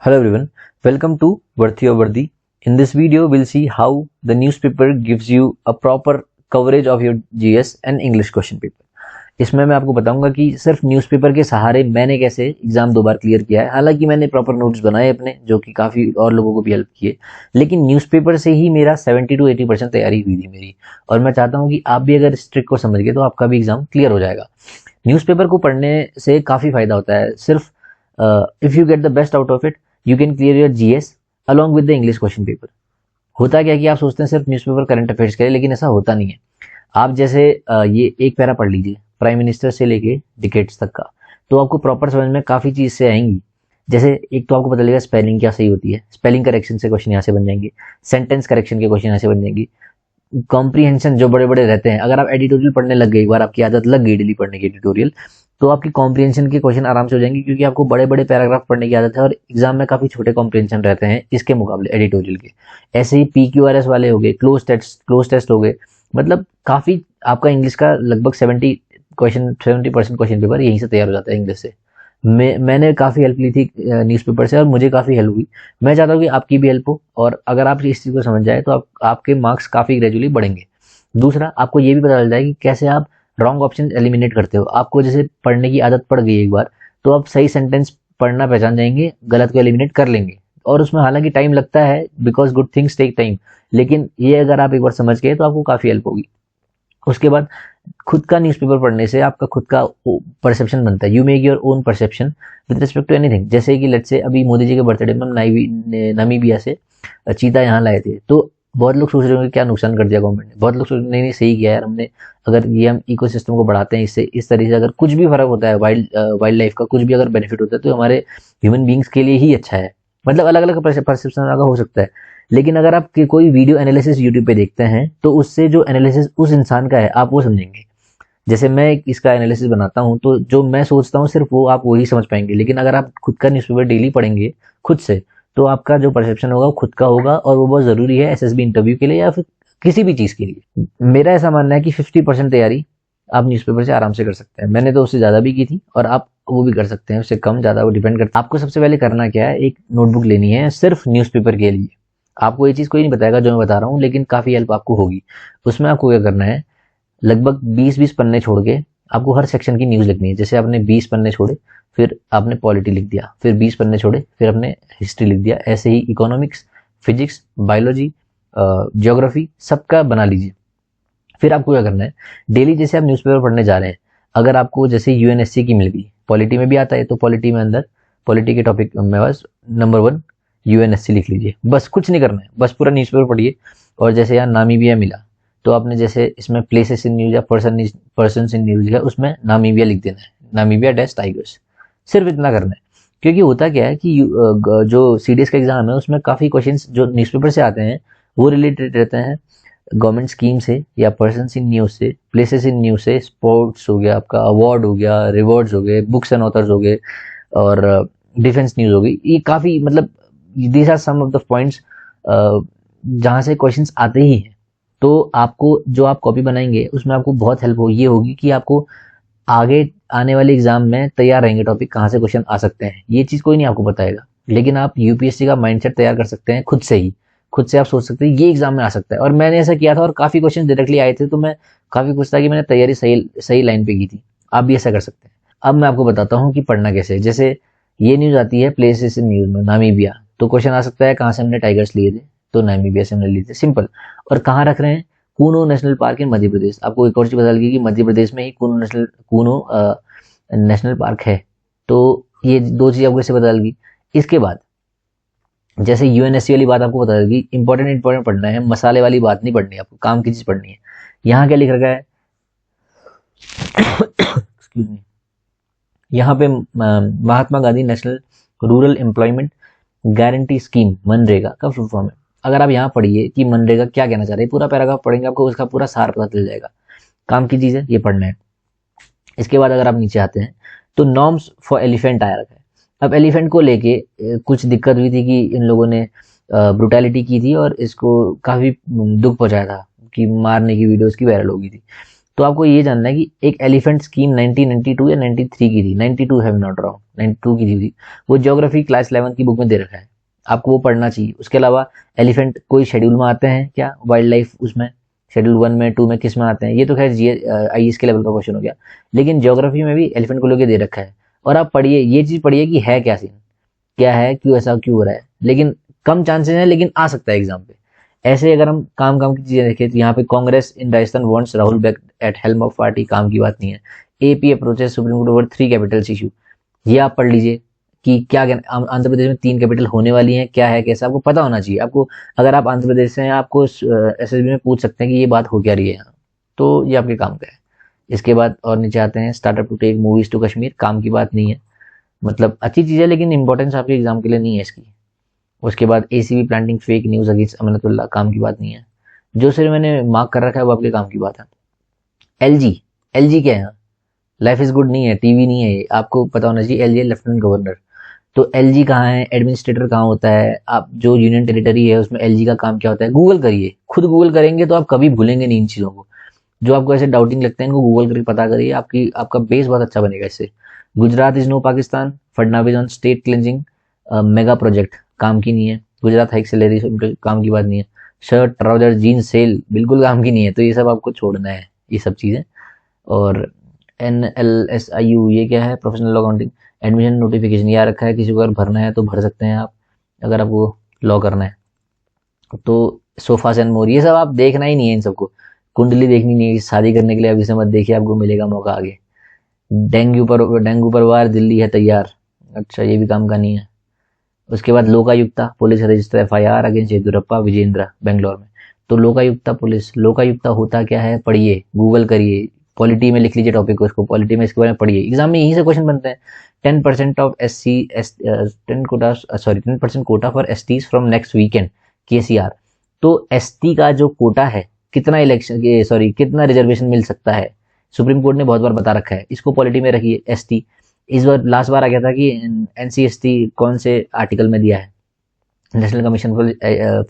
Hello everyone, welcome to Worthy or Worthy. In this video, we'll see how the newspaper gives you a proper coverage of your GS and English question paper. इसमें मैं आपको बताऊंगा कि सिर्फ newspaper के सहारे मैंने कैसे एग्जाम 2 बार क्लियर किया है। हालांकि मैंने प्रॉपर नोट्स बनाए अपने, जो कि काफ़ी और लोगों को भी हेल्प किए, लेकिन न्यूज़पेपर से ही मेरा 70 to 80% तैयारी हुई थी मेरी। और मैं चाहता हूँ कि आप भी अगर इस ट्रिक को समझ गए तो आपका भी एग्जाम क्लियर हो जाएगा। न्यूज़पेपर को पढ़ने से काफ़ी फायदा होता है। सिर्फ if you get the best out of it you can clear your GS along with the English question paper. होता क्या है कि आप सोचते हैं सिर्फ न्यूज़पेपर करंट अफेयर्स के लिए, लेकिन ऐसा होता नहीं है। आप जैसे ये एक पैरा पढ़ लीजिए, प्राइम मिनिस्टर से लेके डिकेट्स तक का, तो आपको प्रॉपर समझ में काफ़ी चीज़ से आएंगी। जैसे एक तो आपको पता लगेगा स्पेलिंग क्या सही होती है, स्पेलिंग करेक्शन से क्वेश्चन यहाँ से बन जाएंगे, सेंटेंस करेक्शन के क्वेश्चन यहाँ से बन जाएंगे, कॉम्प्रीहेंशन जो बड़े बड़े रहते हैं। अगर आप एडिटोरियल पढ़ने लग गए, एक बार आपकी आदत लग गई डेली पढ़ने की एडिटोरियल, तो आपकी कॉम्प्रीहेंशन के क्वेश्चन आराम से हो जाएंगे, क्योंकि आपको बड़े बड़े पैराग्राफ पढ़ने की आदत है और एग्जाम में काफ़ी छोटे कॉम्प्रीहेंशन रहते हैं इसके मुकाबले एडिटोरियल के। ऐसे ही PQRS वाले हो गए, क्लोज टेस्ट हो गए, मतलब काफ़ी आपका इंग्लिश का लगभग 70% क्वेश्चन पेपर यहीं से तैयार हो जाता है इंग्लिश से। मैंने काफ़ी हेल्प ली थी न्यूज़पेपर से और मुझे काफ़ी हेल्प हुई। मैं चाहता हूँ कि आपकी भी हेल्प हो, और अगर आप इस चीज़ को समझ जाए तो आपके मार्क्स काफ़ी ग्रेजुअली बढ़ेंगे। दूसरा, आपको ये भी पता चल जाए कि कैसे आप रॉन्ग ऑप्शन एलिमिनेट करते हो। आपको जैसे पढ़ने की आदत पड़ गई एक बार, तो आप सही सेंटेंस पढ़ना पहचान जाएंगे, गलत को एलिमिनेट कर लेंगे। और उसमें हालांकि टाइम लगता है, because good things take time, लेकिन ये अगर आप एक बार समझ गए तो आपको काफ़ी हेल्प होगी। उसके बाद खुद का न्यूज़पेपर पढ़ने से आपका खुद का परसेप्शन बनता है। You make your own perception with respect to anything. जैसे कि लेट्स से अभी मोदी जी के बर्थडे में नामीबिया से चीता यहाँ लाए थे, तो बहुत लोग सोच रहे होंगे क्या नुकसान कर दिया गवर्नमेंट ने। बहुत लोग सोच नहीं नहीं सही किया यार हमने, अगर ये हम इकोसिस्टम को बढ़ाते हैं, इससे इस तरीके से अगर कुछ भी फर्क होता है, वाइल्ड लाइफ का कुछ भी अगर बेनिफिट होता है, तो हमारे ह्यूमन बींग्स के लिए ही अच्छा है। मतलब अलग अलग परसेप्शन अलग हो सकता है, लेकिन अगर आप कोई वीडियो एनालिसिस यूट्यूब पे देखते हैं तो उससे जो एनालिसिस उस इंसान का है आप वो समझेंगे। जैसे मैं इसका एनालिसिस बनाता हूँ, तो जो मैं सोचता हूँ सिर्फ वो आप वही समझ पाएंगे, लेकिन अगर आप खुद का न्यूज़पेपर डेली पढ़ेंगे खुद से, तो आपका जो परसेप्शन होगा वो खुद का होगा, और वो बहुत ज़रूरी है SSB इंटरव्यू के लिए या फिर किसी भी चीज़ के लिए। मेरा ऐसा मानना है कि 50% तैयारी आप न्यूज़पेपर से आराम से कर सकते हैं। मैंने तो उससे ज़्यादा भी की थी, और आप वो भी कर सकते हैं, उससे कम ज़्यादा वो डिपेंड करता है। आपको सबसे पहले करना क्या है, एक नोटबुक लेनी है सिर्फ न्यूज़पेपर के लिए। आपको ये चीज़ कोई नहीं बताएगा जो मैं बता रहा हूँ, लेकिन काफ़ी हेल्प आपको होगी। उसमें आपको क्या करना है, लगभग 20-20 पन्ने छोड़ के आपको हर सेक्शन की न्यूज़ लिखनी है। जैसे आपने 20 पन्ने छोड़े, फिर आपने पॉलिटी लिख दिया, फिर 20 पन्ने छोड़े, फिर आपने हिस्ट्री लिख दिया। ऐसे ही इकोनॉमिक्स, फिजिक्स, बायोलॉजी, ज्योग्राफी सबका बना लीजिए। फिर आपको क्या करना है, डेली जैसे आप न्यूज़पेपर पढ़ने जा रहे हैं, अगर आपको जैसे UNSC की मिल गई, पॉलिटी में भी आता है, तो पॉलिटी में अंदर पॉलिटी के टॉपिक में बस नंबर 1 UNSC लिख लीजिए। बस कुछ नहीं करना है, बस पूरा न्यूज़पेपर पढ़िए। और जैसे यहाँ नामीबिया मिला, तो आपने जैसे इसमें प्लेसेस इन न्यूज या पर्सन इन न्यूज लिखा, उसमें नामीबिया लिख देना है, नामीबिया डैश टाइगर्स। सिर्फ इतना करना है। क्योंकि होता क्या है कि जो CDS का एग्जाम है उसमें काफ़ी क्वेश्चंस जो न्यूज़पेपर से आते हैं वो रिलेटेड रहते हैं गवर्नमेंट स्कीम से, या पर्सन इन न्यूज से, प्लेसेस इन न्यूज से, स्पोर्ट्स हो गया, आपका अवार्ड हो गया, रिवॉर्ड्स हो गए, बुक्स एंड ऑथर्स हो गए, और डिफेंस न्यूज हो गई। ये काफ़ी मतलब these are some of the points जहाँ से क्वेश्चंस आते ही हैं। तो आपको जो आप कॉपी बनाएंगे उसमें आपको बहुत हेल्प ये होगी कि आपको आगे आने वाले एग्जाम में तैयार रहेंगे टॉपिक कहाँ से क्वेश्चन आ सकते हैं। ये चीज़ कोई नहीं आपको बताएगा, लेकिन आप UPSC का माइंडसेट तैयार कर सकते हैं खुद से ही। खुद से आप सोच सकते हैं ये एग्जाम में आ सकता है, और मैंने ऐसा किया था और काफ़ी क्वेश्चन डायरेक्टली आए थे, तो मैं काफ़ी खुश था कि मैंने तैयारी सही लाइन पे की थी। आप भी ऐसा कर सकते हैं। अब मैं आपको बताता हूँ कि पढ़ना कैसे है। जैसे ये न्यूज़ आती है प्लेसेस इन न्यूज़ में, नामीबिया, तो क्वेश्चन आ सकता है कहाँ से हमने टाइगर्स लिए थे, तो नामीबिया से हमने लिए थे, सिंपल। और कहाँ रख रहे हैं, कूनो नेशनल पार्क इन मध्य प्रदेश। आपको एक और चीज़ बता लगी कि मध्य प्रदेश में ही कूनो नेशनल पार्क है। तो ये 2 चीज़ आपको कैसे पता लगी। इसके बाद जैसे UNSC वाली बात आपको पता लगी, इंपॉर्टेंट पढ़ना है, मसाले वाली बात नहीं पढ़नी है, आपको काम की चीज़ पढ़नी है। यहाँ क्या लिख रखा है एक्सक्यूज मी, यहाँ पे Mahatma Gandhi national rural employment guarantee scheme, मनरेगा का फुल फॉर्म है। अगर आप यहाँ पढ़िए कि मनरेगा क्या कहना चाह रहे हैं, पूरा पैराग्राफ पढ़ेंगे आपको उसका पूरा सार पता चल जाएगा। काम की चीज़ है, ये पढ़ना है। इसके बाद अगर आप नीचे आते हैं तो नॉर्म्स फॉर एलिफेंट आया रखा है। अब एलिफेंट को लेके कुछ दिक्कत हुई थी कि इन लोगों ने ब्रुटैलिटी की थी और इसको काफ़ी दुख पहुंचाया था, कि मारने की वीडियोस की वायरल हो गई थी। तो आपको ये जानना है कि एक एलिफेंट स्कीम 1992 या 93 की थी, 92 है नॉट रॉन्ग, 92 की थी, वो ज्योग्राफी क्लास 11 की बुक में दे रखा है, आपको वो पढ़ना चाहिए। उसके अलावा एलिफेंट कोई शेड्यूल में आते हैं क्या, वाइल्ड लाइफ उसमें शेड्यूल 1 में 2 में किस में आते हैं, ये तो खैर IAS के लेवल का क्वेश्चन हो गया, लेकिन ज्योग्राफी में भी एलिफेंट को लेकर दे रखा है। और आप पढ़िए, ये चीज पढ़िए कि है क्या सीन, क्या है, क्यों ऐसा क्यों हो रहा है, लेकिन कम चांसेस है, लेकिन आ सकता है एग्जाम पे। ऐसे अगर हम काम काम की चीजें देखें तो यहाँ पे Congress in Rajasthan wants Rahul back at helm of party, काम की बात नहीं है। AP approaches supreme court over 3 capitals issue, ये आप पढ़ लीजिए कि क्या आंध्र प्रदेश में 3 कैपिटल होने वाली हैं, क्या है कैसा, आपको पता होना चाहिए। आपको अगर आप आंध्र प्रदेश से हैं, आपको SSB में पूछ सकते हैं कि ये बात हो क्या रही है यहाँ, तो ये आपके काम का है। इसके बाद और नीचे आते हैं, startup to tech movies to Kashmir, काम की बात नहीं है, मतलब अच्छी चीज़ है लेकिन इंपॉर्टेंस आपके एग्जाम के लिए नहीं है इसकी। उसके बाद ACB planting fake news against Amanatullah, काम की बात नहीं है। जो सिर्फ मैंने मार्क कर रखा है वो आपके काम की बात है। LG क्या है, लाइफ इज गुड नहीं है, टीवी नहीं है, आपको पता होना चाहिए। LG लेफ्टिनेंट गवर्नर, तो LG कहाँ है, एडमिनिस्ट्रेटर कहाँ होता है, आप जो यूनियन टेरिटरी है उसमें LG का काम क्या होता है, गूगल करिए, खुद गूगल करेंगे तो आप कभी भूलेंगे नहीं इन चीज़ों को। जो आपको ऐसे डाउटिंग लगता है इनको गूगल करके पता करिए, आपका बेस बहुत अच्छा बनेगा इससे। Gujarat is no Pakistan, Fadnavis on state cleansing mega project, काम की नहीं है। गुजरात हाइक सैलरी, काम की बात नहीं है। शर्ट ट्राउजर जीन्स सेल, बिल्कुल काम की नहीं है, तो ये सब आपको छोड़ना है, ये सब चीज़ें। और NLSIU ये क्या है, प्रोफेशनल अकाउंटिंग, एडमिशन नोटिफिकेशन ये आ रखा है, किसी को अगर भरना है तो भर सकते हैं आप, अगर आपको लॉ करना है तो। सोफा एंड मोर, ये सब आप देखना ही नहीं है इन सबको, कुंडली देखनी नहीं है, शादी करने के लिए अभी से मत देखिए, आपको मिलेगा मौका आगे। डेंगू पर वार, दिल्ली है तैयार, अच्छा ये भी काम का नहीं है। उसके बाद Lokayukta police register FIR against Yediyurappa Vijayendra Bangalore में। तो लोकायुक्ता पुलिस, लोकायुक्ता होता क्या है, पढ़िए, गूगल करिए, पॉलिटी में लिख लीजिए टॉपिक उसको, पॉलिटी में इसके बारे में पढ़िए, एग्जाम में यहीं से क्वेश्चन बनते हैं। 10% of SC 10 quota, sorry 10% quota for STs from next weekend KCR। तो ST का जो कोटा है, कितना इलेक्शन, सॉरी कितना रिजर्वेशन मिल सकता है, सुप्रीम कोर्ट ने बहुत बार बता रखा है, इसको पॉलिटी में रखिए। ST इस बार लास्ट बार आ गया था कि NCST कौन से आर्टिकल में दिया है, national commission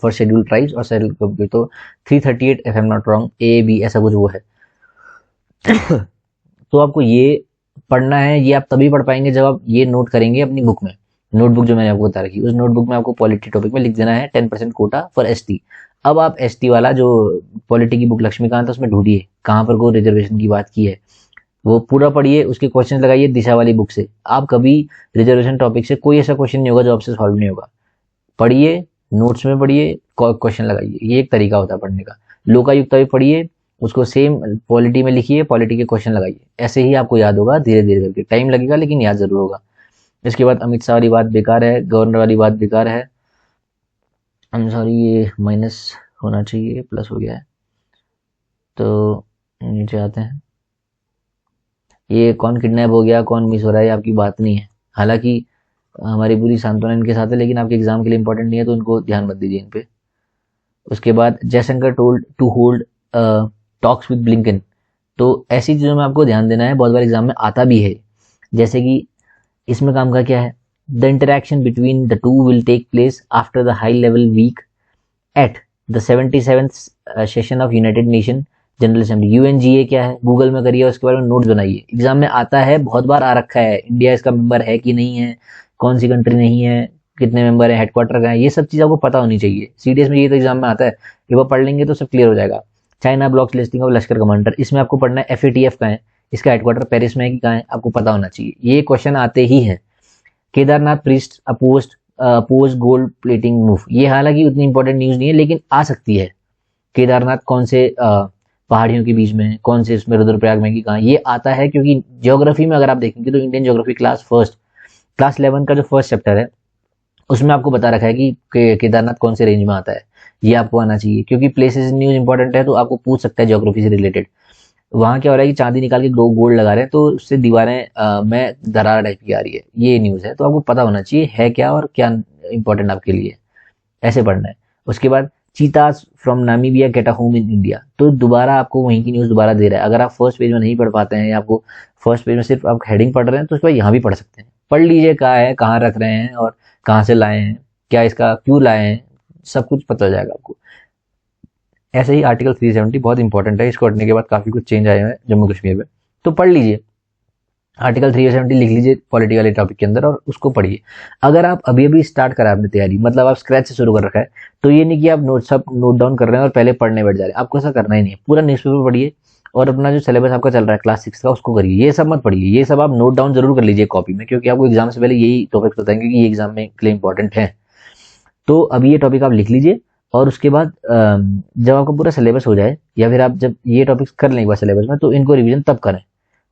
for schedule tribes और शेड्यूल, तो 338 if I am not wrong, AB ऐसा कुछ वो है। तो आपको ये पढ़ना है, ये आप तभी पढ़ पाएंगे जब आप ये नोट करेंगे अपनी बुक में, नोटबुक जो मैंने आपको बता रखी, उस नोटबुक में आपको पॉलिटी टॉपिक में लिख देना है 10% कोटा फॉर ST। अब आप ST वाला जो पॉलिटी की बुक लक्ष्मीकांत है उसमें ढूंढिए कहाँ पर को रिजर्वेशन की बात की है, वो पूरा पढ़िए, उसके क्वेश्चन लगाइए दिशा वाली बुक से। आप कभी रिजर्वेशन टॉपिक से कोई ऐसा क्वेश्चन नहीं होगा जो आपसे सॉल्व नहीं होगा, पढ़िए, नोट्स में पढ़िए, क्वेश्चन लगाइए, ये एक तरीका होता है पढ़ने का। लोकायुक्ता भी पढ़िए, उसको सेम पॉलिटी में लिखिए, पॉलिटी के क्वेश्चन लगाइए, ऐसे ही आपको याद होगा, धीरे धीरे करके, टाइम लगेगा लेकिन याद जरूर होगा। इसके बाद अमित शाह वाली बात बेकार है, गवर्नर वाली बात बेकार है, आई एम सॉरी ये माइनस होना चाहिए, प्लस हो गया है। तो नीचे आते हैं, ये कौन किडनैप हो गया, कौन मिस हो रहा है, आपकी बात नहीं है। हालांकि हमारी पूरी सांत्वना इनके साथ है, लेकिन आपके एग्जाम के लिए इंपॉर्टेंट नहीं है, तो इनको ध्यान मत दीजिए इन पे। उसके बाद Jaishankar told to hold talks with Blinken, तो ऐसी चीज़ों में आपको ध्यान देना है, बहुत बार एग्जाम में आता भी है। जैसे कि इसमें काम का क्या है, the interaction between the two will take place after the high level week at the 77th session of United Nation General Assembly. UNGA क्या है, गूगल में करिए, उसके बारे में नोट्स बनाइए, एग्जाम में आता है, बहुत बार आ रखा है, इंडिया इसका मेंबर है कि नहीं है, कौन सी कंट्री नहीं है, कितने मेंबर है, हेडक्वार्टर का है, ये सब चीज़ आपको पता होनी चाहिए। CDS में ये तो एग्जाम में आता है, एक बार पढ़ लेंगे तो सब क्लियर हो जाएगा। China blocks listing of Lashkar commander, इसमें आपको पढ़ना है FATF का है, इसका हेडक्वार्टर पेरिस में है कि कहाँ है, आपको पता होना चाहिए, ये क्वेश्चन आते ही है। Kedarnath priest oppose gold plating move, ये हालांकि उतनी इंपॉर्टेंट न्यूज नहीं है लेकिन आ सकती है। केदारनाथ कौन से पहाड़ियों के बीच में है, कौन से इसमें रुद्रप्रयाग में कि कहाँ, ये आता है क्योंकि ज्योग्राफी में अगर आप देखेंगे तो इंडियन ज्योग्राफी क्लास 11 का जो फर्स्ट चैप्टर है उसमें आपको बता रखा है कि केदारनाथ कौन से रेंज में आता है, ये आपको आना चाहिए, क्योंकि प्लेसेस न्यूज इंपॉर्टेंट है तो आपको पूछ सकता है ज्योग्राफी से रिलेटेड। वहाँ क्या हो रहा है कि चांदी निकाल के गोल्ड लगा रहे हैं तो उससे दीवारें में दरार टाइप की आ रही है, ये न्यूज़ है, तो आपको पता होना चाहिए है क्या और क्या इंपॉर्टेंट आपके लिए, ऐसे पढ़ना है। उसके बाद चीतास from Namibia get a home in India, तो दोबारा आपको वहीं की न्यूज़ दोबारा दे रहा है। अगर आप फर्स्ट पेज में नहीं पढ़ पाते हैं या आपको फर्स्ट पेज में सिर्फ आप हेडिंग पढ़ रहे हैं तो उसके बाद यहाँ भी पढ़ सकते हैं, पढ़ लीजिए कहाँ है, कहाँ रख रहे हैं और कहाँ से लाए हैं, क्या इसका क्यों लाए हैं, सब कुछ पता हो जाएगा आपको। ऐसे ही आर्टिकल 370 बहुत इंपॉर्टेंट है, इसको हटने के बाद काफ़ी कुछ चेंज आए हैं जम्मू कश्मीर में, तो पढ़ लीजिए। आर्टिकल 370 लिख लीजिए पॉलिटी वाले टॉपिक के अंदर और उसको पढ़िए। अगर आप अभी अभी स्टार्ट करा आपने तैयारी, मतलब आप स्क्रैच से शुरू कर रखा है, तो ये नहीं कि आप नोट सब नोट डाउन कर रहे हैं और पहले पढ़ने बैठ जा रहे हैं, आपको ऐसा करना ही नहीं है। पूरा न्यूज़पेपर पढ़िए और अपना जो सिलेबस आपका चल रहा है क्लास 6 का उसको करिए, ये सब मत पढ़िए, ये सब आप नोट डाउन जरूर कर लीजिए कॉपी में, क्योंकि आपको एग्जाम से पहले यही टॉपिक्स बताएंगे कि ये एग्जाम में के लिए इंपॉर्टेंट है। तो अभी ये टॉपिक आप लिख लीजिए और उसके बाद जब आपका पूरा सिलेबस हो जाए या फिर आप जब ये टॉपिक्स कर लें एक बार सिलेबस में, तो इनको रिवीजन तब करें,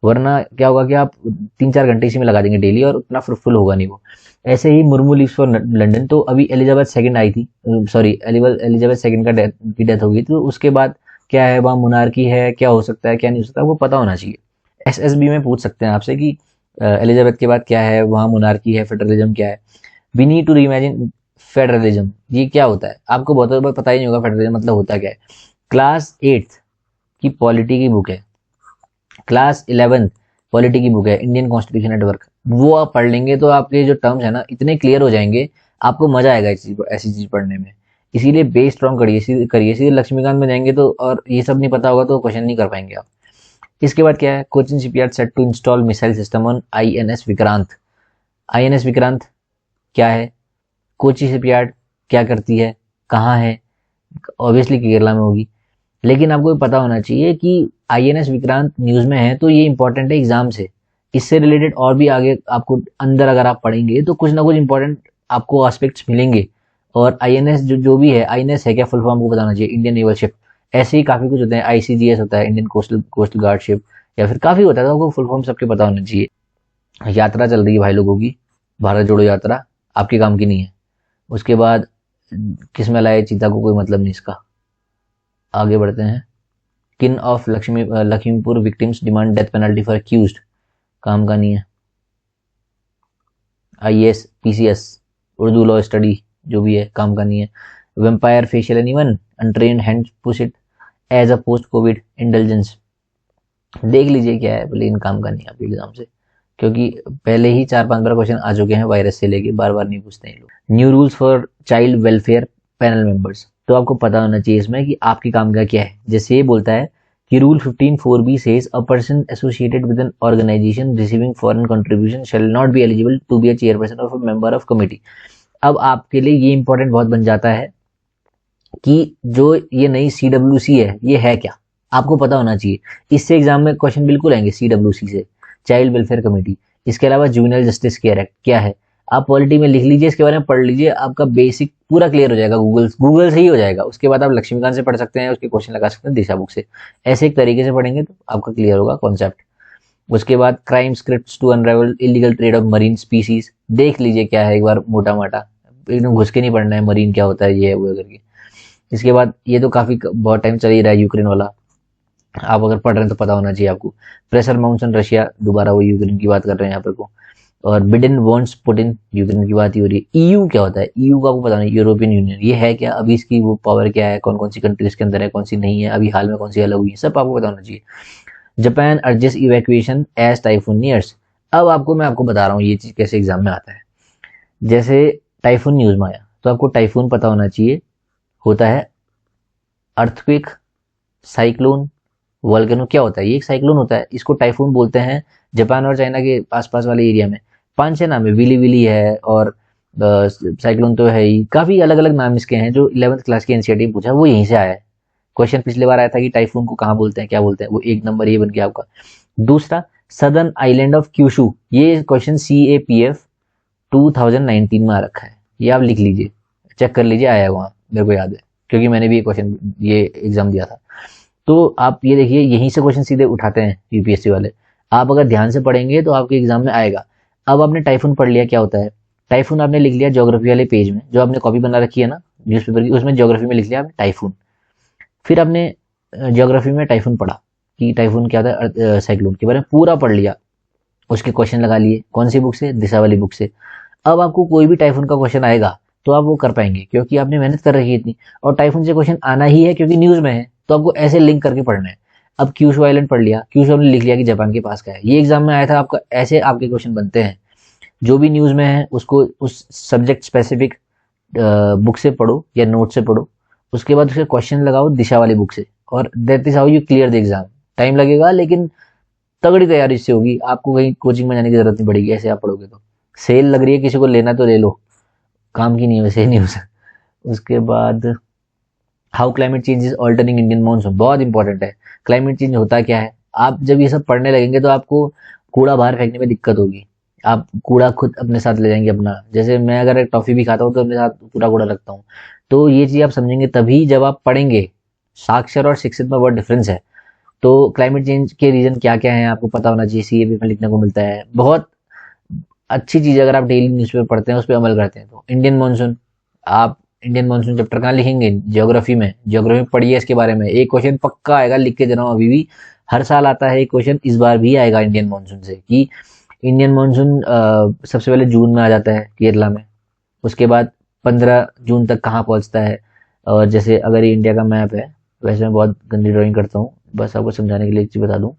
वरना क्या होगा कि आप 3-4 घंटे इसी में लगा देंगे डेली और उतना फ्रूटफुल होगा नहीं वो। ऐसे ही मुर्मू लीव्स फॉर लंदन, तो अभी एलिजाबेथ सेकंड आई थी, सॉरी एलिजाबेथ सेकंड की डेथ हो गई, तो उसके बाद क्या है वहाँ मोनार्की है, क्या हो सकता है क्या नहीं हो सकता, वो पता होना चाहिए। एसएसबी में पूछ सकते हैं आपसे कि एलिजाबेथ के बाद क्या है, वहाँ मोनार्की है, फेडरलिज्म क्या है। We need to imagine federalism, ये क्या होता है, आपको बहुत बार पता ही नहीं होगा फेडरलिज्म मतलब होता क्या है। क्लास 8 की पॉलिटी की बुक है, क्लास 11 पॉलिटी की बुक है, इंडियन कॉन्स्टिट्यूशन एट वर्क, वो आप पढ़ लेंगे तो आपके जो टर्म्स है ना इतने क्लियर हो जाएंगे, आपको मजा आएगा ऐसी चीज पढ़ने में। इसीलिए बेस स्ट्रॉन्ग करिए सीधे लक्ष्मीकांत में जाएंगे तो, और ये सब नहीं पता होगा तो क्वेश्चन नहीं कर पाएंगे आप। इसके बाद क्या है, Cochin shipyard set to install missile system on INS Vikrant. INS Vikrant क्या है, कोची शिपयार्ड क्या करती है, कहाँ है, ऑब्वियसली केरला में होगी। लेकिन आपको पता होना चाहिए कि आईएनएस विक्रांत न्यूज में है तो ये इंपॉर्टेंट है एग्जाम से, इससे रिलेटेड और भी आगे आपको अंदर अगर आप पढ़ेंगे तो कुछ ना कुछ इंपॉर्टेंट आपको एस्पेक्ट्स मिलेंगे। और आईएनएस जो भी है, आईएनएस है क्या फुल फॉर्म को बताना चाहिए, इंडियन नेवल शिप, ऐसे ही काफी कुछ होते हैं, आईसीजीएस होता है, इंडियन कोस्टल गार्ड शिप, या फिर काफी होता है, तो आपको फुल फॉर्म सबके पता होना चाहिए। यात्रा चल रही है भाई लोगों की, भारत जोड़ो यात्रा, आपके काम की नहीं है। उसके बाद किस में लाए चीता को, कोई मतलब नहीं इसका। आगे बढ़ते हैं, kin of Lakhimpur victims demand death penalty for accused, काम का नहीं है। IAS PCS Urdu law study जो भी है, काम का नहीं है। Vampire facial animal untrained hand push it as a post COVID intelligence, देख लीजिए क्या है, लेकिन काम का नहीं है आपके एग्जाम से, क्योंकि पहले ही 4-5 बार क्वेश्चन आ चुके हैं वायरस से लेके, बार बार नहीं पूछते हैं लोग। New rules for child welfare panel members, तो आपको पता होना चाहिए इसमें कि आपके काम का क्या है। जैसे ये बोलता है कि rule 15(4)(b says a person associated with an organization receiving foreign contribution shall not be eligible to be a chairperson of a member of committee। अब आपके लिए ये इंपॉर्टेंट बहुत बन जाता है कि जो ये नई CWC है ये है क्या, आपको पता होना चाहिए। इससे एग्जाम में क्वेश्चन बिल्कुल आएंगे CWC से, चाइल्ड वेलफेयर कमेटी। इसके अलावा जुवेनाइल जस्टिस केयर एक्ट क्या है, आप पॉलिटी में लिख लीजिए, इसके बारे में पढ़ लीजिए, आपका बेसिक पूरा क्लियर हो जाएगा, गूगल से ही हो जाएगा। उसके बाद आप लक्ष्मीकांत से पढ़ सकते हैं, उसके क्वेश्चन लगा सकते हैं दिशा बुक से, ऐसे एक तरीके से पढ़ेंगे तो आपका क्लियर होगा कॉन्सेप्ट। उसके बाद crime scripts to unravel illegal trade of marine species, देख लीजिए क्या है एक बार मोटा मोटा, एकदम घुस के नहीं पढ़ना है मरीन क्या होता है ये है वो करके। इसके बाद ये तो काफी बहुत टाइम चल ही रहा है यूक्रेन वाला, आप अगर पढ़ रहे हैं तो पता होना चाहिए आपको। प्रेशर माउंट्स ऑन रशिया, दोबारा वो यूक्रेन की बात कर रहे हैं यहाँ पर को। और बिडेन वांट्स पुतिन, यूक्रेन की बात ही हो रही है। ईयू क्या होता है, ईयू का आपको पता नहीं, यूरोपियन यूनियन, ये है क्या, अभी इसकी वो पावर क्या है, कौन कौन सी कंट्रीज के अंदर है, कौन सी नहीं है, अभी हाल में कौन सी अलग हुई है, सब आपको पता होना चाहिए। Japan urges evacuation as typhoon nears, अब आपको मैं आपको बता रहा हूँ ये चीज कैसे एग्जाम में आता है। जैसे टाइफून न्यूज में आया तो आपको टाइफून पता होना चाहिए, होता है अर्थक्वेक, साइक्लोन, वोल्केनो, क्या होता है, ये एक साइक्लोन होता है, इसको टाइफून बोलते हैं। जापान और चाइना के आसपास वाले एरिया में 5-6 नाम है, विली विली है और साइक्लोन तो है ही, काफी अलग अलग नाम इसके हैं। जो 11th क्लास की एनसीईआरटी में पूछा वो यहीं से आया है। क्वेश्चन पिछले बार आया था कि टाइफून को कहाँ बोलते हैं, क्या बोलते हैं, वो 1 नंबर ये बन गया आपका। दूसरा सदर्न आइलैंड ऑफ क्यूशू, ये क्वेश्चन CAPF 2019 में आ रखा है, ये आप लिख लीजिए, चेक कर लीजिए, आया है वहाँ, मेरे को याद है क्योंकि मैंने भी ये क्वेश्चन ये एग्जाम दिया था। तो आप ये देखिए यहीं से क्वेश्चन सीधे उठाते हैं यूपीएससी वाले, आप अगर ध्यान से पढ़ेंगे तो आपके एग्जाम में आएगा। अब आपने टाइफून पढ़ लिया क्या होता है, टाइफून आपने लिख लिया ज्योग्राफी वाले पेज में, जो आपने कॉपी बना रखी है ना न्यूज़पेपर की, उसमें ज्योग्राफी में लिख लिया आपने टाइफून। फिर आपने ज्योग्राफी में टाइफून पढ़ा कि टाइफून क्या होता है, साइक्लोन के बारे में पूरा पढ़ लिया, उसके क्वेश्चन लगा लिए, कौन सी बुक से, दिशा वाली बुक से। अब आपको कोई भी टाइफून का क्वेश्चन आएगा तो आप वो कर पाएंगे क्योंकि आपने मेहनत कर रखी है इतनी, और टाइफून से क्वेश्चन आना ही है क्योंकि न्यूज में है, तो आपको ऐसे लिंक करके पढ़ना है। अब क्यूशू आइलैंड पढ़ लिया, क्यूशू आपने लिख लिया कि जापान के पास का है, ये एग्जाम में आया था आपका, ऐसे आपके क्वेश्चन बनते हैं। जो भी न्यूज में है उसको उस सब्जेक्ट स्पेसिफिक बुक से पढ़ो या नोट से पढ़ो, उसके बाद उसके क्वेश्चन लगाओ दिशा वाली बुक से, और that is how you clear the exam. Time लगेगा लेकिन तगड़ी तैयारी से होगी, आपको कहीं कोचिंग में जाने की जरूरत नहीं पड़ेगी, ऐसे आप पढ़ोगे तो। सेल लग रही है, किसी को लेना तो ले लो, काम की नहीं है वैसे, नहीं हो सकता। उसके बाद how climate change is altering Indian monsoon, बहुत इंपॉर्टेंट है। क्लाइमेट चेंज होता क्या है, आप जब ये सब पढ़ने लगेंगे तो आपको कूड़ा बाहर फेंकने में दिक्कत होगी। आप कूड़ा खुद अपने साथ ले जाएंगे अपना, जैसे मैं अगर एक टॉफी भी खाता हूँ तो अपने साथ पूरा कूड़ा रखता हूँ। तो ये चीज आप समझेंगे तभी जब आप पढ़ेंगे। साक्षर और शिक्षित में बहुत डिफरेंस है। तो क्लाइमेट चेंज के रीजन क्या क्या है आपको पता होना चाहिए, सीएबी में लिखने को मिलता है। बहुत अच्छी चीज, अगर आप डेली न्यूज़पेपर पढ़ते हैं उस पर अमल करते हैं तो। इंडियन मानसून, आप इंडियन मानसून चैप्टर कहाँ लिखेंगे, ज्योग्राफी में। ज्योग्राफी पढ़िए इसके बारे में, एक क्वेश्चन पक्का आएगा, लिख के जनाओ अभी भी। हर साल आता है एक क्वेश्चन, इस बार भी आएगा इंडियन मानसून से, कि इंडियन मानसून सबसे पहले जून में आ जाता है केरला में। उसके बाद 15 जून तक कहाँ पहुंचता है। और जैसे अगर ये इंडिया का मैप है, वैसे मैं बहुत गंदी ड्राइंग करता हूँ, बस आपको समझाने के लिए एक चीज बता दूं।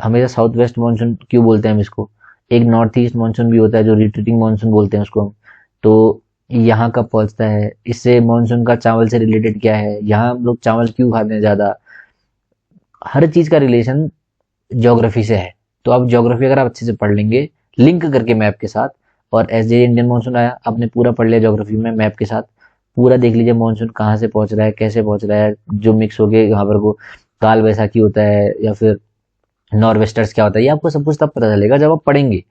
हमेशा साउथ वेस्ट मानसून क्यों बोलते हैं हम इसको, एक नॉर्थ ईस्ट मानसून भी होता है जो रिट्रीटिंग मानसून बोलते हैं उसको हम। तो यहाँ कब पहुंचता है, इससे मानसून का चावल से रिलेटेड क्या है, यहाँ हम लोग चावल क्यों खाते हैं ज्यादा, हर चीज का रिलेशन ज्योग्राफी से है। तो आप ज्योग्राफी अगर आप अच्छे से पढ़ लेंगे लिंक करके मैप के साथ, और एस जे इंडियन मानसून आया आपने पूरा पढ़ लिया ज्योग्राफी में मैप के साथ, पूरा देख लीजिए मानसून कहाँ से पहुंच रहा है, कैसे पहुंच रहा है, जो मिक्स हो गए यहाँ पर वो काल वैसाखी होता है या फिर नॉर्वेस्टर्स क्या होता है, ये आपको सब कुछ तब पता चलेगा जब आप पढ़ेंगे।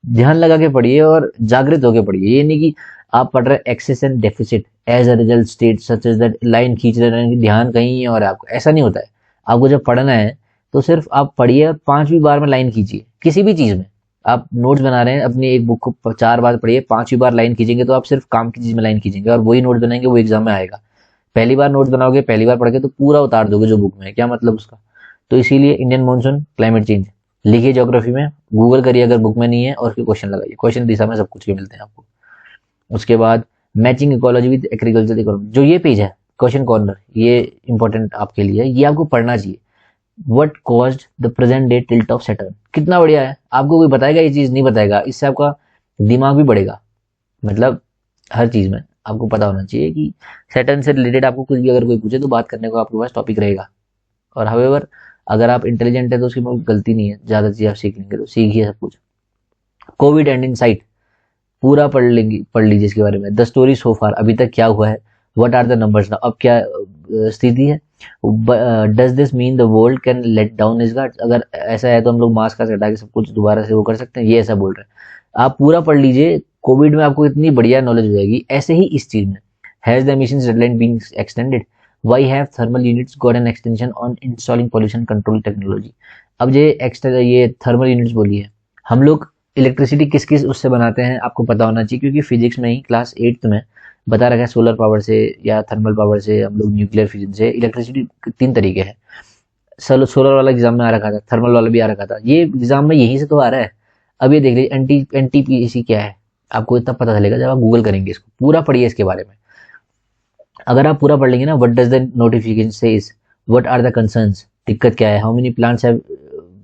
ध्यान लगा के पढ़िए और जागृत होकर पढ़िए। ये नहीं कि आप पढ़ रहे excess and deficit as a result state such as that, line खींच रहे हैं, ध्यान कहीं है और आपको ऐसा नहीं होता है। आपको जब पढ़ना है तो सिर्फ आप पढ़िए, 5वीं बार में लाइन खींचिए किसी भी चीज में। आप नोट्स बना रहे हैं अपनी एक बुक को 4 बार पढ़िए, 5वीं बार लाइन खींचेंगे तो आप सिर्फ काम की चीज में लाइन खींचेंगे और वही नोट्स बनाएंगे, वो एग्जाम में आएगा। पहली बार नोट्स बनाओगे, पहली बार पढ़ के तो पूरा उतार दोगे जो बुक में है, क्या मतलब उसका। तो इसीलिए इंडियन मानसून, क्लाइमेट चेंज लिखिए ज्योग्राफी में, गूगल करिए अगर बुक में नहीं है, और फिर क्वेश्चन लगाइए। क्वेश्चन दिशा में सब कुछ के मिलते हैं आपको। उसके बाद matching ecology with agriculture economy, जो ये पेज है क्वेश्चन कॉर्नर, ये इंपॉर्टेंट आपके लिए है, ये आपको पढ़ना चाहिए। What caused the present day tilt of Saturn, कितना बढ़िया है। आपको कोई बताएगा ये चीज, नहीं बताएगा, इससे आपका दिमाग भी बढ़ेगा। मतलब हर चीज में आपको पता होना चाहिए कि सैटर्न से रिलेटेड आपको कुछ भी अगर कोई पूछे तो बात करने को आपके पास टॉपिक रहेगा। और हाउएवर अगर आप इंटेलिजेंट है तो उसकी कोई गलती नहीं है, ज्यादा चीज आप सीख लेंगे तो सीखिए सब कुछ। कोविड एंड इन साइट पूरा पढ़ लीजिए इसके बारे में। द स्टोरी सो फार, अभी तक क्या हुआ है। What are the numbers now, अब क्या स्थिति है। Does this mean the world can let down its guard, अगर ऐसा है तो हम लोग मास्क का हटा के सब कुछ दोबारा से वो कर सकते हैं, ये ऐसा बोल रहे हैं। आप पूरा पढ़ लीजिए, कोविड में आपको इतनी बढ़िया नॉलेज हो जाएगी। ऐसे ही इस चीज में, has the emissions deadline being extended, why have thermal units got an extension on installing pollution control technology. अब ये थर्मल यूनिट्स बोली है, हम लोग इलेक्ट्रिसिटी किस किस उससे बनाते हैं आपको पता होना चाहिए, क्योंकि फिजिक्स में ही क्लास 8th में बता रखा है सोलर पावर से या थर्मल पावर से, हम लोग न्यूक्लियर फिजन से। इलेक्ट्रिसिटी 3 तरीके हैं। सोलर वाला एग्जाम में आ रखा था, थर्मल वाला भी आ रखा था, ये एग्जाम में यहीं से तो आ रहा है। अब ये देख लीजिए एनटीपीसी क्या है, आपको इतना पता चलेगा जब आप गूगल करेंगे इसको। पूरा पढ़िए इसके बारे में, अगर आप पूरा पढ़ लेंगे ना। What does the notification says, what are the concerns, दिक्कत क्या है, हाउ मेनी प्लांट्स हैव,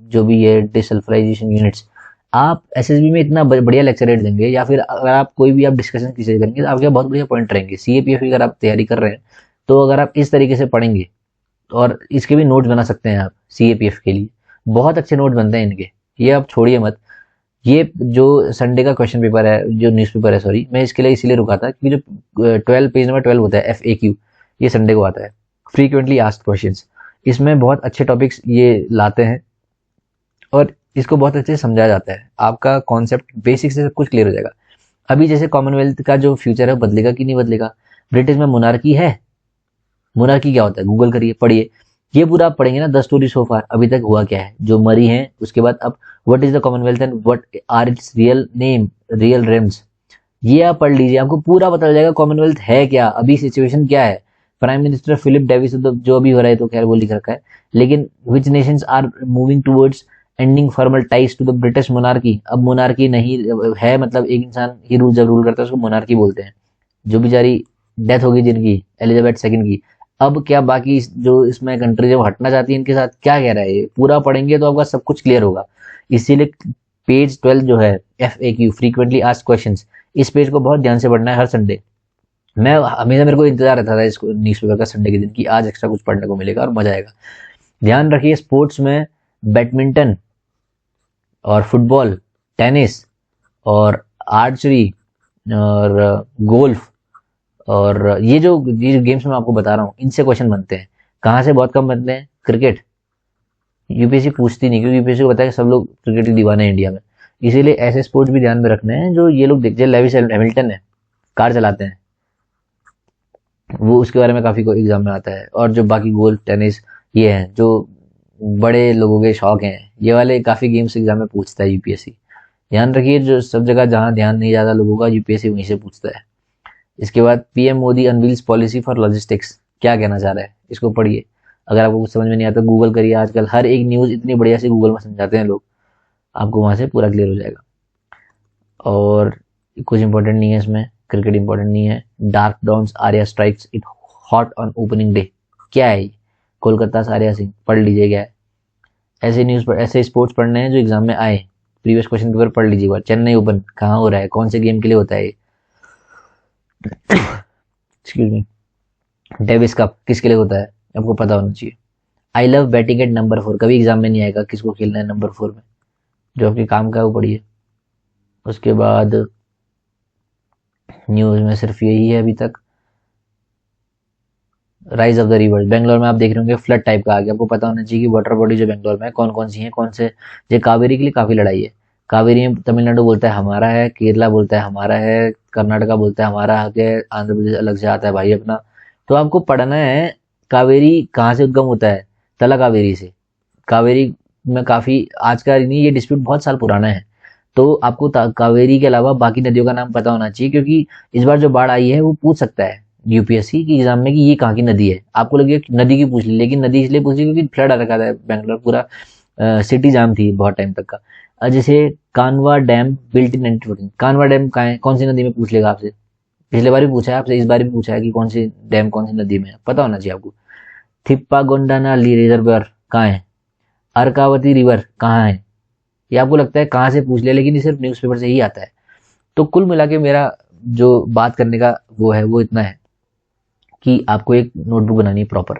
जो भी ये डिसल्फराइजेशन यूनिट्स। आप एसएसबी में इतना बढ़िया लेक्चर रेट देंगे, या फिर अगर आप कोई भी आप डिस्कशन किसी से करेंगे तो आपके बहुत बढ़िया पॉइंट रहेंगे। सीएपीएफ की अगर आप तैयारी कर रहे हैं तो अगर आप इस तरीके से पढ़ेंगे, और इसके भी नोट्स बना सकते हैं आप सीएपीएफ के लिए, बहुत अच्छे नोट बनते हैं इनके, ये आप छोड़िए मत। ये जो संडे का क्वेश्चन पेपर है, जो न्यूज़ पेपर है, सॉरी मैं इसके लिए इसीलिए रुका था क्योंकि जो 12 पेज नंबर 12 होता है FAQ, ये संडे को आता है, फ्रीक्वेंटली आस्क्ड क्वेश्चंस। इसमें बहुत अच्छे टॉपिक्स ये लाते हैं और इसको बहुत अच्छे से समझाया जाता है। आपका कॉन्सेप्ट बेसिक से सब कुछ क्लियर हो जाएगा। अभी जैसे कॉमनवेल्थ का जो फ्यूचर है बदलेगा कि नहीं बदलेगा। ब्रिटिश में मोनार्की है, मोनार्की क्या होता है गूगल करिए पढ़िए, ये पूरा आप पढ़ेंगे ना। 10 स्टोरी सो फार, अभी तक हुआ क्या है, जो मरी हैं। उसके बाद अब what is the commonwealth and what are its real name, real reams, ये आप पढ़ लीजिए, आपको पूरा पता चल जाएगा कॉमनवेल्थ है क्या, अभी सिचुएशन क्या है। प्राइम मिनिस्टर फिलिप डेविस जो अभी हो रहा है तो खैर वो लिख रखा है, लेकिन which nations are moving towards ending formal ties to the British monarchy. अब मोनार्की नहीं है, मतलब एक इंसान ही रूल जब रूल करता है उसको मोनार्की बोलते हैं। जो बेचारी डेथ होगी जिनकी, एलिजाबेथ सेकंड की, अब क्या बाकी जो इसमें कंट्री जब हटना चाहती है इनके साथ क्या कह रहा है, ये पूरा पढ़ेंगे तो आपका सब कुछ क्लियर होगा। इसीलिए पेज 12 जो है FAQ, फ्रीक्वेंटली आस्क्ड क्वेश्चंस, इस पेज को बहुत ध्यान से पढ़ना है हर संडे। मैं हमेशा, मेरे को इंतजार रहता था इसको न्यूज़ पेपर का संडे के दिन कि आज एक्स्ट्रा कुछ पढ़ने को मिलेगा और मजा आएगा। ध्यान रखिए, स्पोर्ट्स में बैडमिंटन और फुटबॉल, टेनिस और आर्चरी और गोल्फ और ये जो गेम्स मैं आपको बता रहा हूँ, इनसे क्वेश्चन बनते हैं। कहाँ से बहुत कम बनते हैं? क्रिकेट। यूपीएससी पूछती नहीं, क्योंकि यूपीएससी को पता है कि सब लोग क्रिकेट के दीवाने हैं इंडिया में। इसीलिए ऐसे स्पोर्ट्स भी ध्यान में रखने हैं जो ये लोग देखते हैं। लेविस हैमिल्टन है, कार चलाते हैं, वो उसके बारे में काफ़ी एग्जाम में आता है। और जो बाकी गोल्फ, टेनिस, ये हैं जो बड़े लोगों के शौक हैं, ये वाले काफ़ी गेम्स एग्जाम में पूछता है यूपीएससी। ध्यान रखिए, जो सब जगह जहाँ ध्यान नहीं ज़्यादा लोगों का, यूपीएससी वहीं से पूछता है। इसके बाद PM Modi unveils policy for logistics, क्या कहना चाह रहा है, इसको पढ़िए। अगर आपको कुछ समझ में नहीं आता गूगल करिए, आजकल हर एक न्यूज़ इतनी बढ़िया से गूगल में समझाते हैं लोग, आपको वहाँ से पूरा क्लियर हो जाएगा। और कुछ इंपॉर्टेंट नहीं है इसमें, क्रिकेट इंपॉर्टेंट नहीं है। Dark dawns Arya strikes it hot on opening day, क्या है ये? कोलकाता से आर्या सिंह, पढ़ लीजिए क्या है। ऐसे न्यूज़ पर ऐसे स्पोर्ट्स पढ़ने हैं जो एग्जाम में आए, प्रीवियस क्वेश्चन पेपर पढ़ लीजिए एक बार। चेन्नई ओपन कहाँ हो रहा है, कौन से गेम के लिए होता है ये? Excuse me. डेविस कप किसके लिए होता है, आपको पता होना चाहिए। I love batting at number 4, कभी एग्जाम में नहीं आएगा किसको खेलना है नंबर 4 में, जो आपके काम का है वो पढ़िए। उसके बाद न्यूज़ में सिर्फ यही है अभी तक। Rise of the river, Bangalore में आप देख रहे होंगे फ्लड टाइप का आ गया। आपको पता होना चाहिए कि वाटर बॉडी जो बेंगलोर में है कौन कौन सी है, कौन से। ये कावेरी के लिए काफ़ी लड़ाई है। कावेरी में तमिलनाडु बोलता है हमारा है, केरला बोलता है हमारा है, कर्नाटका बोलता है हमारा है, आंध्र प्रदेश अलग से आता है भाई अपना। तो आपको पढ़ना है कावेरी कहाँ से उद्गम होता है, तला कावेरी से। कावेरी में काफ़ी आज का नहीं, ये डिस्प्यूट बहुत साल पुराना है। तो आपको कावेरी के अलावा बाकी नदियों का नाम पता होना चाहिए, क्योंकि इस बार जो बाढ़ आई है वो पूछ सकता है यूपीएससी की एग्जाम में कि ये कहाँ की नदी है। आपको लगे नदी की पूछ ली, लेकिन नदी इसलिए पूछ ली क्योंकि फ्लड आ रखा था बेंगलोर, पूरा सिटी जाम थी बहुत टाइम तक का। जैसे कानवा डैम बिल्ट इन 1914, कानवा डैम कहाँ है, कौन सी नदी में, पूछ लेगा आपसे। पिछले बार भी पूछा है आपसे, इस बार भी पूछा है कि कौन सी डैम कौन सी नदी में है, पता होना चाहिए आपको। थिप्पा गोंडाना ली रिजर्वर कहाँ है, अर्कावती रिवर कहाँ है। ये आपको लगता है कहाँ से पूछ लिया, लेकिन ये सिर्फ न्यूज़पेपर से ही आता है। तो कुल मिला के मेरा जो बात करने का वो है वो इतना है कि आपको एक नोटबुक बनानी है प्रॉपर,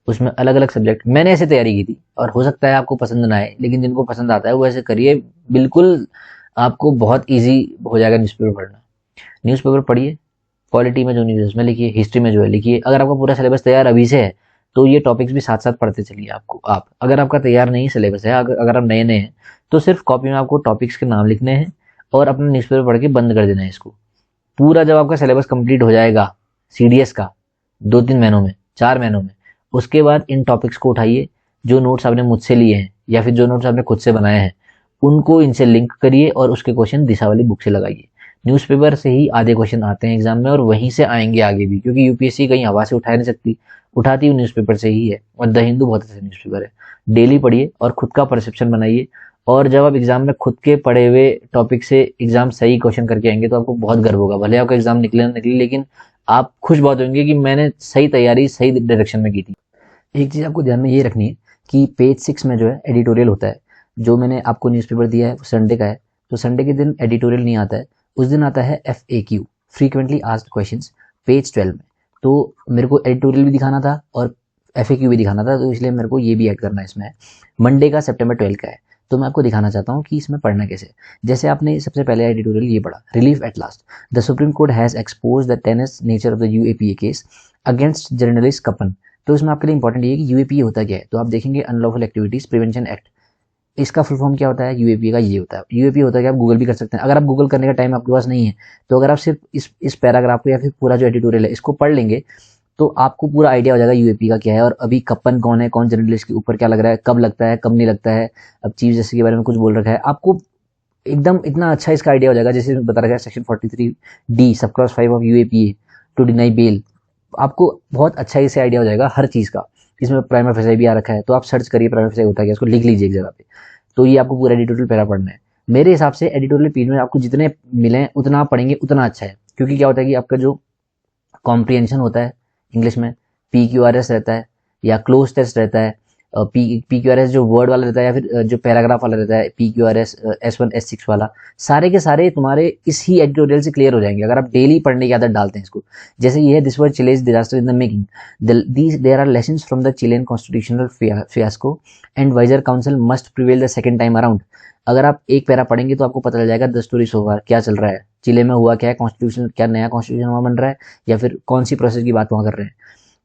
उसमें अलग अलग सब्जेक्ट। मैंने ऐसे तैयारी की थी, और हो सकता है आपको पसंद ना आए, लेकिन जिनको पसंद आता है वो ऐसे करिए, बिल्कुल आपको बहुत ईजी हो जाएगा न्यूज़पेपर पढ़ना। न्यूज़पेपर पढ़िए, पॉलिटी में जो न्यूज़ है उसमें लिखिए, हिस्ट्री में जो है लिखिए। अगर आपका पूरा सिलेबस तैयार अभी से है तो ये टॉपिक्स भी साथ साथ पढ़ते चलिए आपको। आप अगर आपका तैयार नहीं सिलेबस है, अगर आप नए नए हैं, तो सिर्फ कॉपी में आपको टॉपिक्स के नाम लिखने हैं और अपना न्यूज़पेपर पढ़ के बंद कर देना है इसको। पूरा जब आपका सिलेबस कंप्लीट हो जाएगा सीडीएस का 2-3 महीनों में, 4 महीनों में, उसके बाद इन टॉपिक्स को उठाइए, जो नोट्स आपने मुझसे लिए हैं या फिर जो नोट्स आपने खुद से बनाए हैं, उनको इनसे लिंक करिए और उसके क्वेश्चन दिशा वाली बुक से लगाइए। न्यूज़पेपर से ही आधे क्वेश्चन आते हैं एग्जाम में, और वहीं से आएंगे आगे भी, क्योंकि यूपीएससी कहीं हवा से उठा नहीं सकती, उठाती हुई न्यूज़पेपर से ही है। और द हिंदू बहुत अच्छा न्यूज़पेपर है। डेली पढ़िए और खुद का परसेप्शन बनाइए, और जब आप एग्जाम में खुद के पढ़े हुए टॉपिक से एग्जाम सही क्वेश्चन करके आएंगे तो आपको बहुत गर्व होगा। भले आपका एग्जाम निकले ना निकले, लेकिन आप खुश बहुत होंगे कि मैंने सही तैयारी सही डायरेक्शन में की थी। एक चीज़ आपको ध्यान में ये रखनी है कि पेज 6 में जो है एडिटोरियल होता है। जो मैंने आपको न्यूज़पेपर दिया है वो संडे का है, तो संडे के दिन एडिटोरियल नहीं आता है, उस दिन आता है FAQ, frequently asked questions, page 12 में। तो मेरे को एडिटोरियल भी दिखाना था और FAQ भी दिखाना था, तो इसलिए मेरे को ये भी ऐड करना है इसमें। मंडे का September 12 का है, तो मैं आपको दिखाना चाहता हूँ कि इसमें पढ़ना कैसे। जैसे आपने सबसे पहले एडिटोरियल ये पढ़ा, relief at last, the supreme court has expose the tenuous nature of the UAPA case against journalist Kappan. तो इसमें आपके लिए इंपॉर्टेंट ये है कि UAPA होता क्या है। तो आप देखेंगे अनलॉफुल एक्टिविटीज प्रिवेंशन एक्ट, इसका फुल फॉर्म क्या होता है, UAPA का ये होता है। UAPA होता है कि आप गूगल भी कर सकते हैं, अगर आप गूगल करने का टाइम आपके पास नहीं है, तो अगर आप सिर्फ इस पैराग्राफ को या फिर पूरा जो एडिटोरियल है इसको पढ़ लेंगे तो आपको पूरा आइडिया हो जाएगा UAPA का क्या है, और अभी कपन कौन है, कौन जर्नलिस्ट के ऊपर क्या लग रहा है, कब लगता है कब नहीं लगता है, अब चीफ जस्टिस के बारे में कुछ बोल रखा है, आपको एकदम इतना अच्छा इसका आइडिया हो जाएगा। जैसे बता रखा है section 43D sub clause 5 of UAPA to deny bail, आपको बहुत अच्छा इससे आइडिया हो जाएगा हर चीज़ का। इसमें प्राइमा फेसाई भी आ रखा है, तो आप सर्च करिए प्राइमा फेसाई होता है क्या, इसको लिख लीजिए एक जगह पे। तो ये आपको पूरा एडिटोरियल पैरा पढ़ना है। मेरे हिसाब से एडिटोरियल पेज में आपको जितने मिले उतना आप पढ़ेंगे उतना अच्छा है, क्योंकि क्या होता है कि आपका जो कॉम्प्रिहेंशन होता है इंग्लिश में, PQRS रहता है या क्लोज टेस्ट रहता है, PQRS जो वर्ड वाला रहता है या फिर जो पैराग्राफ वाला रहता है PQRS S1 S6 वाला, सारे के सारे तुम्हारे इस ही एडिटोरियल से क्लियर हो जाएंगे अगर आप डेली पढ़ने की आदत डालते हैं इसको। जैसे ये है, this was Chile's disaster in the making, there are lessons from the Chilean constitutional fiasco and wiser counsel must prevail the second time around. अगर आप एक पैरा पढ़ेंगे तो आपको पता चल जाएगा द स्टोरी सो फार, क्या चल रहा है चिले में, हुआ क्या है, कॉन्स्टिट्यूशन क्या नया कॉन्स्टिट्यूशन वहाँ बन रहा है या फिर कौन सी प्रोसेस की बात वहाँ कर रहे हैं।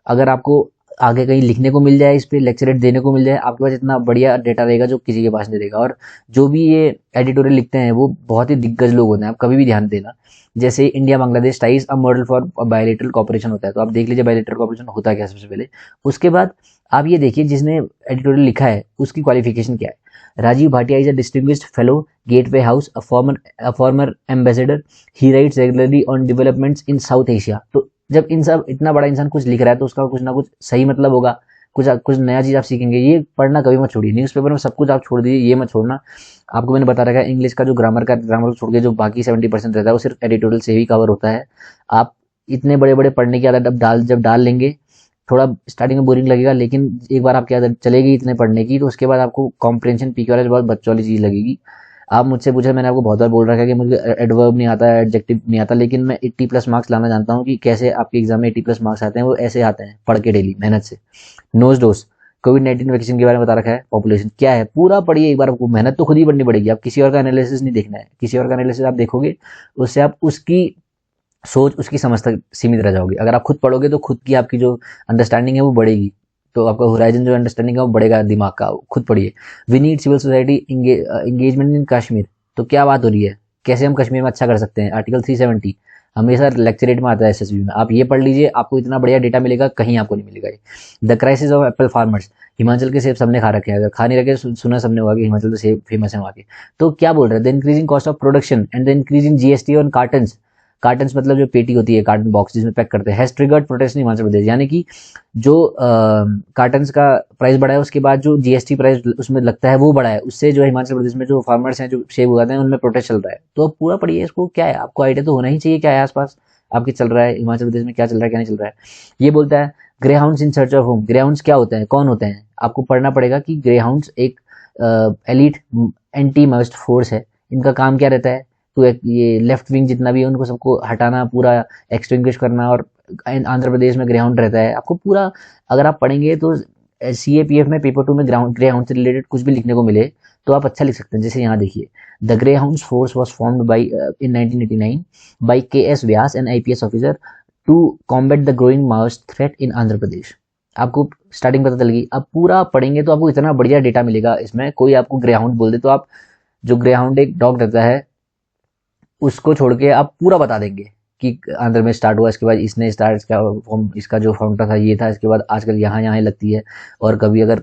अगर आपको आगे कहीं लिखने को मिल जाए, इस पे लेक्चरेट देने को मिल जाए, आपके पास इतना बढ़िया डेटा रहेगा जो किसी के पास नहीं रहेगा। और जो भी ये एडिटोरियल लिखते हैं वो बहुत ही दिग्गज लोग होते हैं, आप कभी भी ध्यान देना। जैसे India Bangladesh ties a model for bilateral cooperation होता है, तो आप देख लीजिए बायलैटरल कॉपरेशन होता क्या सबसे पहले। उसके बाद आप ये देखिए जिसने एडिटोरियल लिखा है उसकी क्वालिफिकेशन क्या है। Rajiv Bhatia is a distinguished fellow Gateway House, a former ambassador, he writes regularly on developments in South Asia. तो जब इन सब इतना बड़ा इंसान कुछ लिख रहा है तो उसका कुछ ना कुछ सही मतलब होगा, कुछ नया चीज़ आप सीखेंगे। ये पढ़ना कभी मत छोड़िए, न्यूज़पेपर में सब कुछ आप छोड़ दीजिए, ये मत छोड़ना। आपको मैंने बता रखा है इंग्लिश का जो ग्रामर को छोड़ के जो बाकी 70% रहता है वो सिर्फ एडिटोरियल से ही कवर होता है। आप इतने बड़े बड़े पढ़ने की आदत अब जब डाल लेंगे, थोड़ा स्टार्टिंग में बोरिंग लगेगा, लेकिन एक बार आपकी आदत चलेगी इतने पढ़ने की तो उसके बाद आपको कॉम्प्रिहेंशन PQRS बहुत बच्चों वाली चीज़ लगेगी। आप मुझसे पूछे, मैंने आपको बहुत बार बोल रखा है कि मुझे एडवर्ब नहीं आता, एडजेक्टिव नहीं आता, लेकिन मैं 80+ मार्क्स लाना जानता हूँ कि कैसे आपके एग्जाम में 80+ मार्क्स आते हैं। वो ऐसे आते हैं, पढ़ के डेली मेहनत से। नोज डोज, कोविड-19 वैक्सीन के बारे में बता रखा है, पॉपुलेशन क्या है पूरा पढ़िए एक बार। आपको मेहनत तो खुद ही पढ़नी पड़ेगी, आप किसी और का एनालिसिस नहीं देखना है। किसी और का एनालिसिस आप देखोगे उससे आप उसकी सोच, उसकी समझ तक सीमित रह जाओगे। अगर आप खुद पढ़ोगे तो खुद की आपकी जो अंडरस्टैंडिंग है वो बढ़ेगी, तो आपका होराइजन जो अंडरस्टैंडिंग है वो बढ़ेगा दिमाग का। खुद पढ़िए। We need civil society engagement in Kashmir. तो क्या बात हो रही है, कैसे हम कश्मीर में अच्छा कर सकते हैं। आर्टिकल 370 हमेशा लेक्चरेट में आता है SSB में, आप ये पढ़ लीजिए, आपको इतना बढ़िया डेटा मिलेगा, कहीं आपको नहीं मिलेगा। The crisis of Apple farmers, Himachal के सेब सबने खा रखे हैं, अगर खा नहीं रखे सुना सबने होगा कि हिमाचल तो सेब फेमस है वहाँ के। तो क्या बोल रहे हैं, the increasing cost of production and the increasing GST on cottons. Cottons मतलब जो पेटी होती है, कार्टन बॉक्स जिसमें पैक करते हैं, has triggered protest in Himachal Pradesh. यानी कि जो कार्टन्स का प्राइस बढ़ा है उसके बाद जो GST प्राइस उसमें लगता है वो बढ़ा है, उससे जो हिमाचल प्रदेश में जो फार्मर्स हैं जो सेब उगाते हैं उनमें प्रोटेस्ट चल रहा है। तो अब पूरा पढ़िए इसको, क्या है आपको आइडिया तो होना ही चाहिए क्या है आसपास आपके चल रहा है, हिमाचल प्रदेश में क्या चल रहा है क्या नहीं चल रहा है। ये बोलता है grey hounds in search of home. Grey hounds क्या होते हैं, कौन होते हैं, आपको पढ़ना पड़ेगा कि ग्रे हाउंड्स एक एलिट एंटी माओइस्ट फोर्स है। इनका काम क्या रहता है, तो ये लेफ्ट विंग जितना भी है उनको सबको हटाना, पूरा एक्सटिंग्विश करना। और आंध्र प्रदेश में ग्रेहाउंड रहता है, आपको पूरा अगर आप पढ़ेंगे तो CAPF में पेपर 2 में ग्रेहाउंड से रिलेटेड कुछ भी लिखने को मिले तो आप अच्छा लिख सकते हैं। जैसे यहाँ देखिए, the greyhounds force was formed by in 1989 by KS Vyas an IPS officer to combat the growing Maoist threat in Andhra Pradesh. आपको स्टार्टिंग पता चल गई। अब पूरा पढ़ेंगे तो आपको इतना बढ़िया डेटा मिलेगा इसमें। कोई आपको ग्रेहाउंड बोल दे तो आप, जो ग्रेहाउंड एक डॉग रहता है उसको छोड़ के आप पूरा बता देंगे कि आंध्र में स्टार्ट हुआ, इसके बाद इसने स्टार्ट, इसका जो फाउंडर था ये था, इसके बाद आजकल यहाँ लगती है। और कभी अगर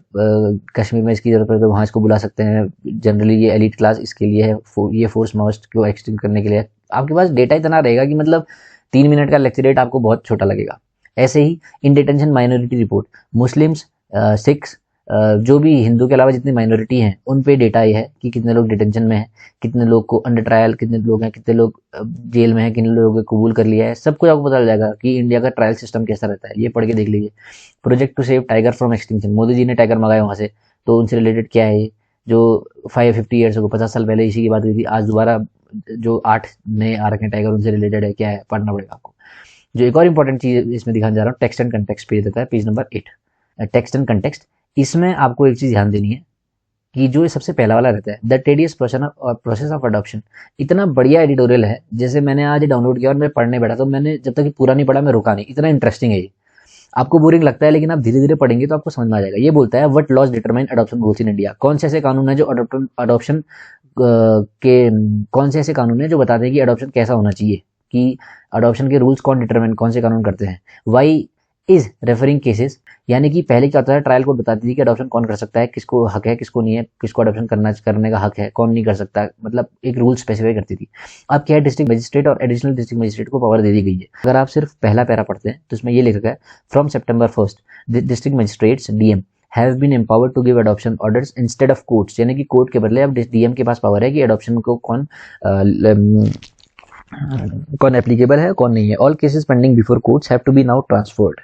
कश्मीर में इसकी जरूरत है तो वहाँ इसको बुला सकते हैं। जनरली ये एलिट क्लास इसके लिए है, ये फोर्स माओइस्ट को एक्सटिंक्ट करने के लिए। आपके पास डेटा इतना रहेगा कि मतलब 3 मिनट का लेक्चरेट आपको बहुत छोटा लगेगा। ऐसे ही in detention minority report, Muslims, Sikhs, जो भी हिंदू के अलावा जितनी माइनॉरिटी हैं उन पे डेटा ये है कि कितने लोग डिटेंशन में हैं, कितने लोग को अंडर ट्रायल, कितने लोग हैं, कितने लोग जेल में हैं, कितने लोगों को कबूल कर लिया है। सब कुछ आपको पता चल जाएगा कि इंडिया का ट्रायल सिस्टम कैसा रहता है। ये पढ़ के देख लीजिए। Project to save tiger from extinction, Modi ji ने टाइगर मंगाया वहाँ से, तो उनसे रिलेटेड क्या है ये, जो 550 ईयर्स को 50 साल पहले इसी की बात हुई थी, आज दोबारा जो 8 नए आ रखे हैं टाइगर उनसे रिलेटेड है, क्या है पढ़ना पड़ेगा आपको। जो एक और इंपॉर्टेंट चीज़ इसमें दिखाने जा रहा हूँ, टेक्स्ट एंड कंटेक्स्ट पेज देता है, page number 8, text and context. इसमें आपको एक चीज़ ध्यान देनी है कि जो सबसे पहला वाला रहता है, the tedious process of adoption, इतना बढ़िया एडिटोरियल है। जैसे मैंने आज डाउनलोड किया और मैं पढ़ने बैठा तो मैंने जब तक पूरा नहीं पढ़ा मैं रुका नहीं, इतना इंटरेस्टिंग है ये। आपको बोरिंग लगता है लेकिन आप धीरे धीरे पढ़ेंगे तो आपको समझ में आ जाएगा। ये बोलता है what laws determine adoption rules in India, कौन से ऐसे कानून है जो अडॉप्शन कौन से ऐसे कानून है जो बताते हैं कि अडॉप्शन कैसा होना चाहिए, कि अडॉप्शन के रूल्स कौन डिटरमाइन, कौन से कानून करते हैं। वाई इज रेफरिंग केसेस, यानी कि पहले क्या होता है, ट्रायल कोर्ट बताती थी कि अडॉप्शन कौन कर सकता है, किसको हक है किसको नहीं है, किसको अडॉप्शन करने का हक है, कौन नहीं कर सकता, मतलब एक रूल स्पेसिफाई करती थी। अब क्या है, डिस्ट्रिक्ट मजिस्ट्रेट और एडिशनल डिस्ट्रिक्ट मजिस्ट्रेट को पावर दे दी गई है। अगर आप सिर्फ पहला पैरा पढ़ते हैं तो इसमें ये लिखा है, from September 1 district magistrates DM have been empowered to give adoption orders instead of courts, यानी कि कोर्ट के बदले अब DM के पास पावर है कि अडॉप्शन को कौन एप्लीकेबल है कौन नहीं है। All cases pending before courts have to be now transferred,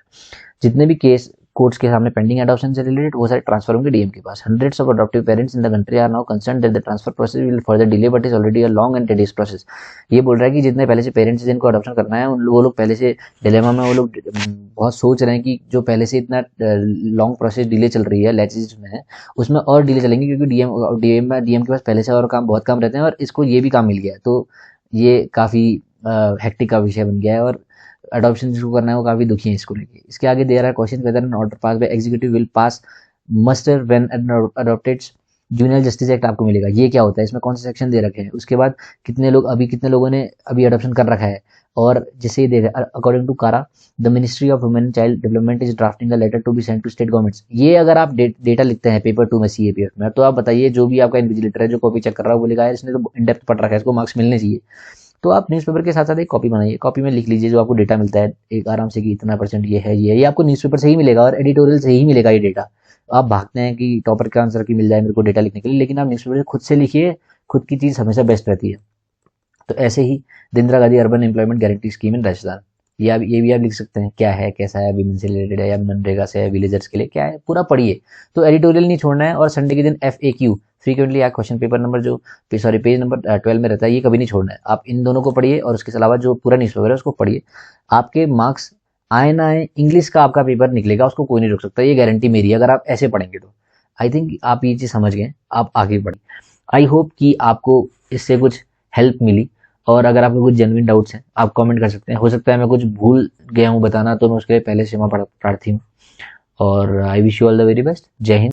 जितने भी केस कोर्ट्स के सामने पेंडिंग एडॉप्शन से रिलेटेड, वो सारे ट्रांसफर होंगे डीएम के पास। Hundreds of adoptive parents in the country are now concerned that the transfer process will further delay but is already a long and tedious process. ये बोल रहा है कि जितने पहले से पेरेंट्स जिनको अडॉप्शन करना है वो लोग पहले से डिलेमा में, वो लोग बहुत सोच रहे हैं कि जो पहले से इतना लॉन्ग प्रोसेस डिले चल रही है लैचेज में, उसमें और डिले चलेंगे, क्योंकि डीएम के पास पहले से और काम बहुत काम रहते हैं और इसको ये भी काम मिल गया है। तो ये काफ़ी हेक्टिक का विषय बन गया है और अडॉप्शन शुरू करना है वो काफ़ी दुखी है इसको लेके। इसके आगे दे रहा है question whether an order pass by executive will pass muster when adopted junior justice act आपको मिलेगा। ये क्या होता है, इसमें कौन से सेक्शन दे रखे हैं, उसके बाद कितने लोगों ने अभी अडॉप्शन कर रखा है, और जैसे ये देखा according to CARA the ministry of women and child development is drafting a letter to be sent to state governments. ये अगर आप डेटा लिखते हैं पेपर 2 में सीएपीएफ में, तो आप बताइए जो भी आपका इन्विजिलेटर है जो कॉपी चेक कर रहा है वो लिखा है इसने तो इन डेप्थ पढ़ रखा है, इसको मार्क्स मिलने चाहिए। तो आप न्यूज़पेपर के साथ साथ एक कॉपी बनाइए, कॉपी में लिख लीजिए जो आपको डेटा मिलता है एक आराम से कि इतना % ये आपको न्यूज़पेपर से ही मिलेगा और एडिटोरियल से ही मिलेगा ये डेटा। आप भागते हैं कि टॉपर के आंसर की मिल जाए मेरे को डेटा लिखने के लिए, लेकिन आप न्यूज़पेपर खुद से लिखिए, खुद की चीज़ हमेशा बेस्ट रहती है। तो ऐसे ही Indira Gandhi urban employment guarantee scheme in Rajasthan, ये भी आप लिख सकते हैं क्या है, कैसा है, विमेन से रिलेटेड है या मनरेगा से है, विलेजर्स के लिए क्या है, पूरा पढ़िए। तो एडिटोरियल नहीं छोड़ना है। और संडे के दिन FAQ फ्रीक्वेंटली या क्वेश्चन पेपर नंबर जो पेज नंबर 12 में रहता है, ये कभी नहीं छोड़ना है। आप इन दोनों को पढ़िए और उसके अलावा जो पूरा न्यूज़पेपर है उसको पढ़िए। आपके मार्क्स आए ना आए, इंग्लिश का आपका पेपर निकलेगा, उसको कोई नहीं रोक सकता, ये गारंटी मेरी है। अगर आप ऐसे पढ़ेंगे तो आई थिंक आप ये चीज़ समझ गए, आप आगे बढ़ें। आई होप कि आपको इससे कुछ हेल्प मिली, और अगर आपको कुछ जेन्युइन डाउट्स हैं आप कमेंट कर सकते हैं। हो सकता है मैं कुछ भूल गया हूँ बताना, तो मैं उसके लिए पहले से क्षमा प्रार्थी हूँ। और I wish you all the very best. जय हिंद।